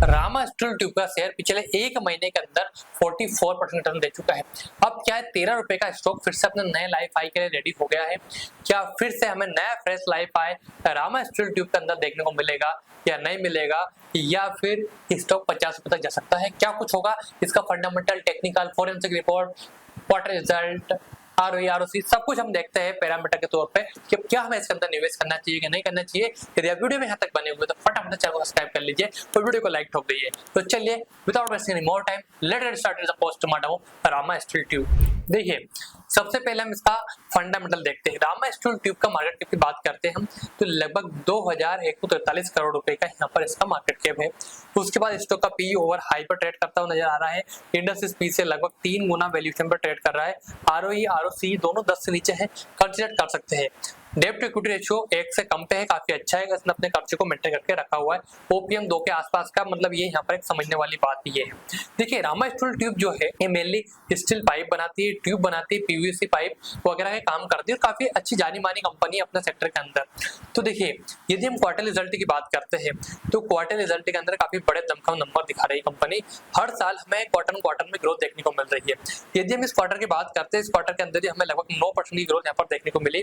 Rama steel tube का share पिछले एक महीने के अंदर 44% रिटर्न दे चुका है। अब क्या है, 13 रुपए का स्टॉक फिर से अपने नए लाइफ हाई के लिए रेडी हो गया है। क्या फिर से हमें नया fresh life high Rama steel tube के अंदर देखने को मिलेगा या नहीं मिलेगा, या फिर स्टॉक 50 रुपए तक जा सकता है? क्या कुछ होगा, इसका fundamental, technical, forensic report, quarter result, ROE, ROC, सब कुछ हम देखते हैं पैरामीटर के तौर पे कि क्या हमें इसके अंदर निवेश करना चाहिए कि नहीं करना चाहिए। यदि आप वीडियो में यहाँ तक बने हुए तो फटाफट चैनल को सब्सक्राइब कर लीजिए और वीडियो को लाइक ठोक दीजिए। तो चलिए, without wasting any more time, let's get started the post tomorrow Rama steel tube. देखिए, सबसे पहले हम इसका फंडामेंटल देखते हैं। रामा स्टील ट्यूब का मार्केट कैप की बात करते हैं हम तो लगभग 2143 करोड़ रुपए का यहाँ पर इसका मार्केट कैप है। उसके बाद स्टॉक का पी ओवर हाई पर ट्रेड करता हुआ नजर आ रहा है। इंडस्ट्रीज पी से लगभग 3 गुना वैल्यूएशन पर ट्रेड कर रहा है। आरओई, आरओसी दोनों 10 से नीचे है, कंसीडर कर सकते हैं। डेब्ट टू इक्विटी रेशियो 1 से कम पे है, काफी अच्छा है, इसने अपने कर्जे को मेंटेन करके रखा हुआ है। ओपीएम 2 के आसपास का, मतलब ये यहाँ पर एक समझने वाली बात ये है। देखिए, रामा स्टील ट्यूब जो है ये मेनली स्टील पाइप बनाती है, ट्यूब बनाती है, पीवीसी पाइप वगैरह के काम करती है और काफी अच्छी जानी मानी कंपनी है अपने सेक्टर के अंदर। तो देखिए, यदि हम क्वार्टर रिजल्ट की बात करते हैं तो क्वार्टर रिजल्ट के अंदर काफी बड़े दमखम नंबर दिखा रही है कंपनी। हर साल हमें क्वार्टर में ग्रोथ देखने को मिल रही है। यदि हम इस क्वार्टर की बात करते हैं, इस क्वार्टर के अंदर हमें लगभग 9% की ग्रोथ यहाँ पर देखने को मिली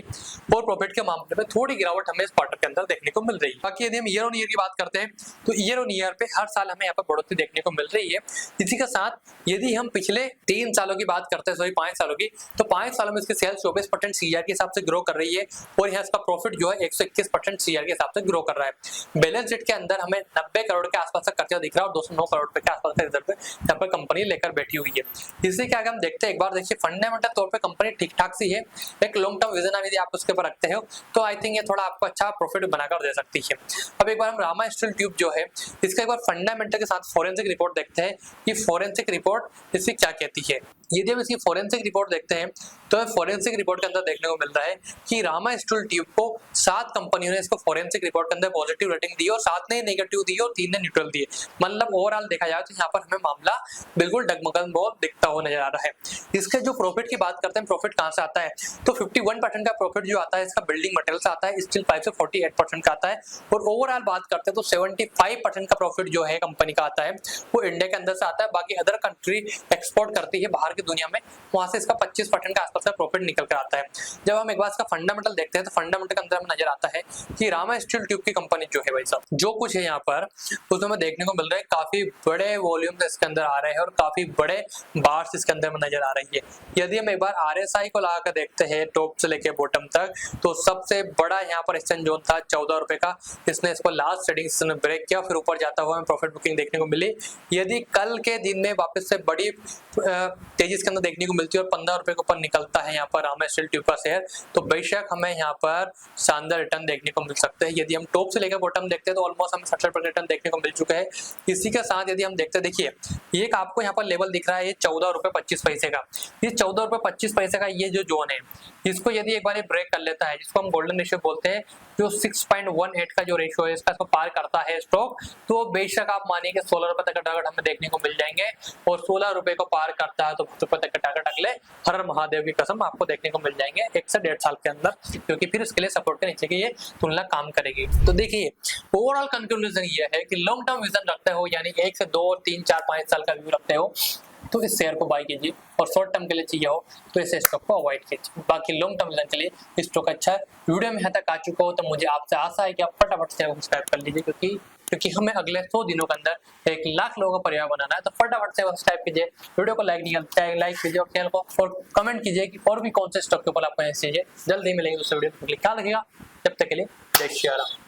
और प्रॉफिट के मामले में थोड़ी गिरावट हमें इस क्वार्टर के अंदर देखने को मिल रही है। बाकी यदि हम ईयर ऑन ईयर की बात करते हैं तो ईयर ऑन ईयर पे हर साल हमें यहाँ पर बढ़ोतरी देखने को मिल रही है। इसी के साथ यदि हम पिछले 3 सालों की बात करते हैं, सॉरी 5 सालों की, तो 5 सालों में इसकी सेल्स 24% सीआर के हिसाब से ग्रो कर रही है और यहाँ इसका प्रॉफिट जो है 121% सीआर के हिसाब से ग्रो कर रहा है। बैलेंस शीट के अंदर हमें 90 करोड़ के आसपास का खर्चा दिख रहा है और 209 करोड़ रुपए के आसपास का रिजल्ट यहाँ पर कंपनी लेकर बैठी हुई है। इससे क्या हम देखते हैं, एक बार देखिए, फंडामेंटल तौर पे कंपनी ठीक ठाक सी है। एक लॉन्ग टर्म विजन यदि आप उसके ऊपर रखते हो तो आई थिंक ये थोड़ा आपको अच्छा प्रॉफिट बनाकर दे सकती है। अब एक बार हम रामा स्टील ट्यूब जो है इसका एक बार फंडामेंटल के साथ फोरेंसिक रिपोर्ट देखते हैं कि फोरेंसिक रिपोर्ट इसकी क्या कहती है। यदि हम इसकी फोरेंसिक रिपोर्ट देखते हैं तो फोरेंसिक रिपोर्ट के अंदर देखने को मिल रहा है कि रामा स्टील ट्यूब को 7 कंपनियों ने इसको फोरेंसिक रिपोर्ट के अंदर पॉजिटिव रेटिंग दी और 7 ने नेगेटिव दी और 3 ने न्यूट्रल दी। मतलब ओवरऑल देखा जाए तो यहाँ पर हमें मामला बिल्कुल डगमगन बहुत दिखता हुआ नजर आ रहा है। इसके जो प्रॉफिट की बात करते हैं, प्रॉफिट कहां से आता है तो 51% का प्रॉफिट जो आता है इसका बिल्डिंग मटेरियल से आता है, स्टील पाइप से 48% का आता है और ओवरऑल बात करते हैं तो 75% का प्रॉफिट जो है कंपनी का आता है वो इंडिया के अंदर से आता है। बाकी अदर कंट्री एक्सपोर्ट करती है बाहर की दुनिया में, वहां से इसका 25% का आसपास का प्रॉफिट निकल कर आता है। जब हम एक बार इसका फंडामेंटल देखते हैं तो फंडामेंटल के अंदर हमें नजर आता है कि रामा स्टील ट्यूब की कंपनी जो है भाई साहब, जो कुछ है यहाँ पर उसमें हमें देखने को मिल रहा है काफी बड़े वॉल्यूम इसके अंदर आ रहे हैं और काफी बड़े बार्स इसके अंदर में नजर आ रही है। यदि हम एक बार आरएसआई को लगाकर देखते हैं टॉप से लेकर बॉटम तक, तो सबसे बड़ा यहाँ पर एक्सचेंज जोन था 14 रुपए का। इसने इसको लास्ट ट्रेडिंग ब्रेक किया, फिर ऊपर जाता हुआ हमें प्रॉफिट बुकिंग देखने को मिली। यदि कल के दिन में वापस से बड़ी तेजी इसके अंदर देखने को मिलती है और 15 रुपए के ऊपर निकलता है यहाँ पर रामा स्टील ट्यूब का शेयर, तो बेशक हमें यहाँ पर शानदार रिटर्न देखने को मिल सकते हैं। यदि हम टॉप से लेकर बॉटम देखते हैं तो ऑलमोस्ट हमें 60% रिटर्न देखने को मिल चुका है। इसी के साथ यदि हम देखते हैं, देखिए ये आपको यहाँ पर लेवल दिख रहा है 14 रुपए 25 पैसे का। ये 14 रुपए 25 पैसे का ये जो जोन है, इसको यदि एक बार ब्रेक कर लेता है, जिसको हम गोल्डन रेशियो बोलते हैं, जो 6.18 का जो रेशियो है इसका, इसको पार करता है स्टॉक, तो बेशक आप मानिए कि 16 रुपए तक का टारगेट हमें देखने को मिल जाएंगे और 16 रुपए को पार करता है तो 20 रुपए तक का टारगेट अगले हर महादेव की कसम आपको देखने को मिल जाएंगे 1 से 1.5 साल के अंदर, क्योंकि फिर इसके लिए सपोर्ट के नीचे की ये तुलना काम करेगी। तो देखिए, ओवरऑल कंक्लूजन ये है कि लॉन्ग टर्म विजन रखते हो, यानी 1 से 2 3 4 5 साल का व्यू रखते हो तो इस शेयर को बाय कीजिए और शॉर्ट टर्म के लिए चाहिए हो तो इस स्टॉक को अवॉइड कीजिए। बाकी लॉन्ग टर्म विजन के लिए स्टॉक अच्छा है। वीडियो में यहाँ तक आ चुका हो तो मुझे आपसे आशा है कि आप फटाफट से सब्सक्राइब कर लीजिए, क्योंकि हमें अगले 100 दिनों के अंदर 1 लाख लोगों का परिवार बनाना है। तो फटाफट से सब्सक्राइब कीजिए, वीडियो को लाइक कीजिए और चैनल को और कमेंट कीजिए कि और भी कौन से स्टॉक के ऊपर आपको चाहिए। जल्द ही मिलेंगे दूसरे वीडियो में, ख्याल रखिएगा। जब तक के लिए जय श्री राम।